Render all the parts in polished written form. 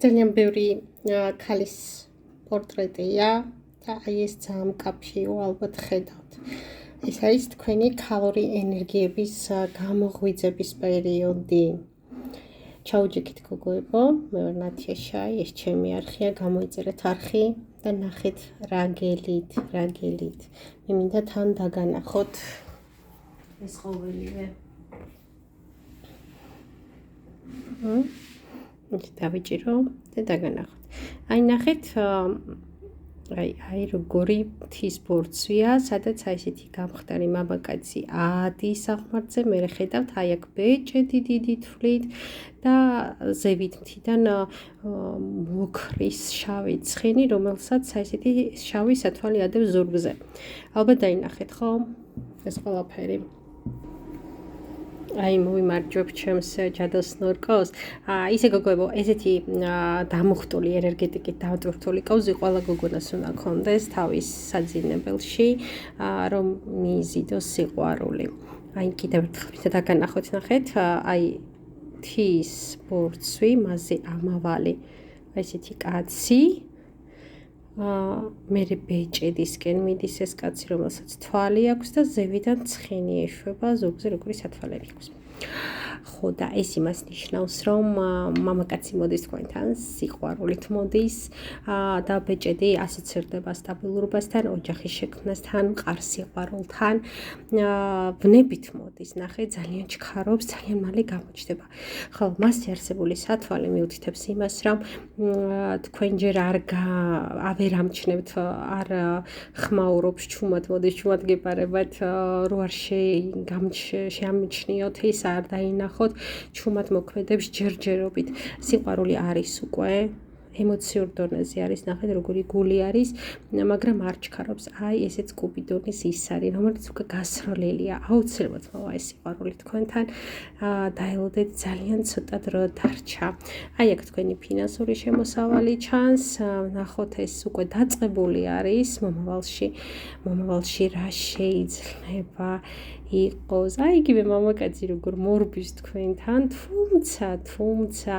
ძალიან ბევრი ქალის პორტრეტია და აი ეს ძალიან მკაფიო ალბათ ხედავთ. ეს არის თქვენი ქალური ენერგიების გამოღვიძების პერიოდი. ჩაუჯექით გოგოებო, მე ვარ ნათიაშა, ეს ჩემი არხია, გამოიწერეთ არხი და ნახეთ რა გელით. მე მინდა თან დაგანახოთ ეს ყოველივე. დავიჭირო და დაგანახოთ. აი ნახეთ, აი როგორი მთის ბორცვია, სადაც აი ესეთი გამხდარი მამაკაცი ადის აღმართზე, მე ხედავთ აი აქ ბეჭედი დიდი თვლით და ზევით მთიდან მოკრის შავი ცხენი, რომელსაც აი ესეთი შავი სათვალე ადევს ზურგზე. ალბათ დაინახეთ ხო? ეს ყველაფერი. აი მოვიმარჯვებ ჩემს ჯადოს ნორკოს. ისე გოგოებო, ესეთი დამუხტული ენერგეტიკით დამტვირთული კოვზი ყველა გოგონას უნდა ქონდეს თავის საძინებელში, რომ მიიზიდოს სიყვარული. აი კიდევ ერთხელ დაგანახოთ, ნახეთ, აი მთის ბორცვი, მასზე ამავალი ესეთი კაცი. მერე ბეჭედისკენ მიდის ეს კაცი, რომელსაც თვალი აქვს და ზევიდან ცხენი ეშვება ზურგზე, როგორი სათვალები აქვს. ხო და ეს იმას ნიშნავს, რომ მამაკაცი მოდის თქვენთან, სიყვარულით მოდის და ბეჭედი ასოცირდება სტაბილურობასთან, ოჯახის შექმნასთან, მყარ სიყვარულთან, ვნებით მოდის, ნახე, ძალიან ჩქარობს, ძალიან მალე გამოჩნდება. ხო, მასზე არსებული სათვალე მიუთითებს იმას, რომ თქვენ ჯერ არ ამჩნევთ, არ ხმაურობს ჩუმად, მოდის ჩუმად გეპარებათ, რო არ შეამჩნიოთ ის არ დაინახოთ, ჩუმად მოქმედებს ჯერჯერობით. სიყვარული არის უკვე ემოციურ დონეზე არის, ნახეთ როგორი გული არის, მაგრამ არ ჩქარობს. აი ესეც კუპიდონის ის არის, რომელიც უკვე გასროლილია. აუცილებლად მოვა ეს სიყვარული თქვენთან, დაელოდეთ, ძალიან ცოტა დრო დარჩა. აი აქ თქვენი ფინანსური შემოსავალი ჩანს, ნახოთ ეს უკვე დაწყებული არის მომავალში რა შეიძლება იყოს. აი იგივე მამაკაცი როგორ მორბის თქვენთან, თუმცა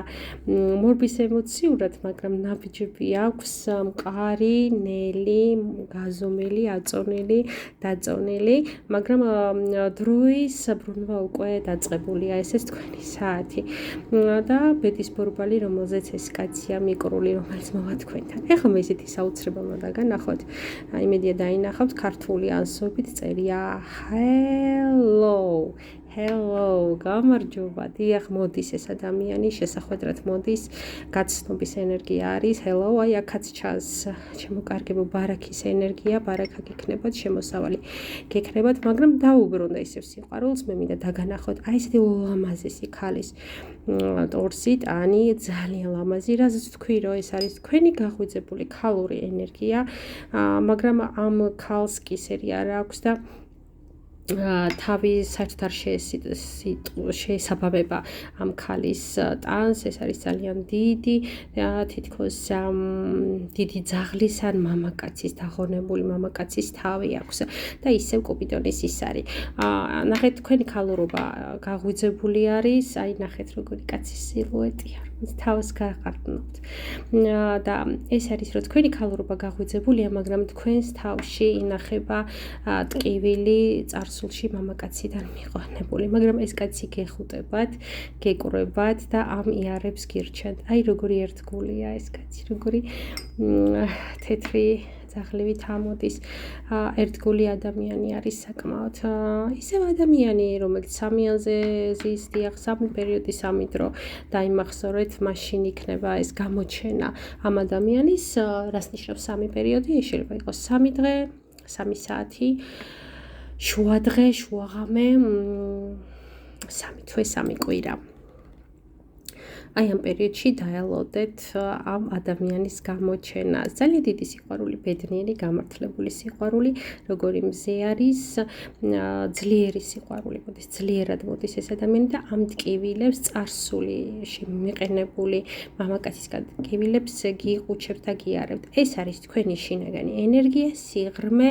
მორბის ემოციურად, მაგრამ ნაბიჯები აქვს მყარი, ნელი, გაზომილი, აწონილი, დაწონილი, მაგრამ დროის ბრუნვა უკვე დაწყებულია, ესეც თქვენი საათი. და ბედის ბორბალი, რომელზეც ეს კაცია მიკრული, რომელიც მოვა თქვენთან. ეხლა მე ესეთი საუცრებელმა დაგანახოთ. იმედია დაინახავთ, ქართული ანსობით წერია Hello, გამარჯობა. დიახ, მოდის ეს ადამიანი, შესახვედრად მოდის, გაცნობის ენერგია არის. Hello, აი აქაც ჩანს შემოკარგებო ბარაქის ენერგია, ბარაქა გექნებათ, შემოსავალი გექნებათ, მაგრამ დაუბრუნდა ისევ სიყვარულს, მე მინდა დაგანახოთ. აი ესეთი ულამაზესი ქალის ტორსი, ტანი, ძალიან ლამაზი, რაზეც თქვი, რომ ეს არის თქვენი გაღვიძებული ქალური ენერგია, მაგრამ ამ ქალს კისერი არ აქვს და თავი საერთოდ არ შეესაბამება ამ ქალის ტანს, ეს არის ძალიან დიდი, თითქოს დიდი ძაღლის ან მამაკაცის, დაღონებული მამაკაცის თავი აქვს და ისევ კუპიდონის ის არის. ნახეთ, თქვენი ქალურობა გაღვიძებული არის, აი ნახეთ როგორი კაცის სილუეტია, თავს გაყარდნობთ. და ეს არის, რომ თქვენი ქალურობა გაღვიძებულია, მაგრამ თქვენს თავში ინახება ტკივილი წარსულში მამაკაციდან მიყვანებული, მაგრამ ეს კაცი გეხუტებათ, გეკვრებათ და ამ იარებს გირჩენთ. აი როგორი ერთგულია ეს კაცი, როგორი თეთრი ძაღლივით ამოდის. ერთგული ადამიანი არის საკმაოდ. ისევ ადამიანი, რომელიც სამიანზე ზის, დიახ, სამი პერიოდი, სამი დრო დაიმახსოვრეთ, მაშინ იქნება ეს გამოჩენა ამ ადამიანის, რას ნიშნავს სამი პერიოდი? შეიძლება იყოს 3 დღე, 3 საათი, შუადღე, შუაღამე, 3 თვე, 3 კვირა. აი ამ პერიოდში დაელოდეთ ამ ადამიანის გამოჩენას. ძალიან დიდი სიყვარული, ბედნიერი, გამართლებული სიყვარული, როგორი მზე არის, ძლიერი სიყვარული მოდის, ძლიერად მოდის ეს ადამიანი და ამ ტკივილებს წარსულში მიყენებული მამაკაცისგან ტკივილებს გიყუჩებთ და გიარებთ. ეს არის თქვენი შინაგანი ენერგია, სიღრმე,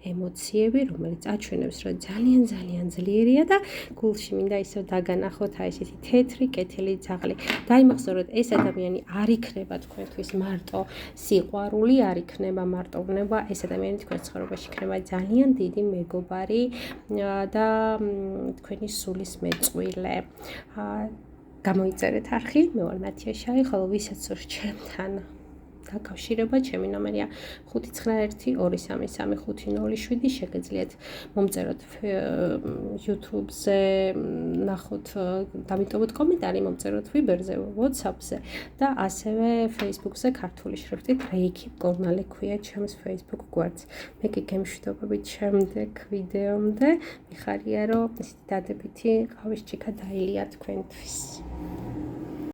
ემოციები, რომელიც აჩვენებს, რომ ძალიან ძლიერია და გულში მინდა ისევ დაგანახოთ აი ესეთი თეთრი, კეთილი ძაღლი. გაიმახსოვროთ, ეს ადამიანი არ იქნება თქვენთვის მარტო სიყვარული, არ იქნება მარტო უნება, ეს ადამიანი თქვენს ცხოვრებაში იქნება ძალიან დიდი მეგობარი და თქვენი სულის მეწყვილე. გამოიწერეთ არხი, მე ვარ ნათია შაი, ხოლო ვისაც სურს ჩემთან დაკავშირება, ჩემი ნომერია 591233507, შეგეძლიათ მომწეროთ YouTube-ზე, ნახოთ, დამიტოვოთ კომენტარი, მომწეროთ Viber-ზე, WhatsApp-ზე და ასევე Facebook-ზე ქართული შრიფტით რეიკი მკურნალი ქვია ჩემს Facebook გვერდს. მე კი გემშვიდობებით შემდეგ ვიდეომდე, მიხარია რომ ისეთი დადებითი ყავის ჭიქა დაილია თქვენთვის.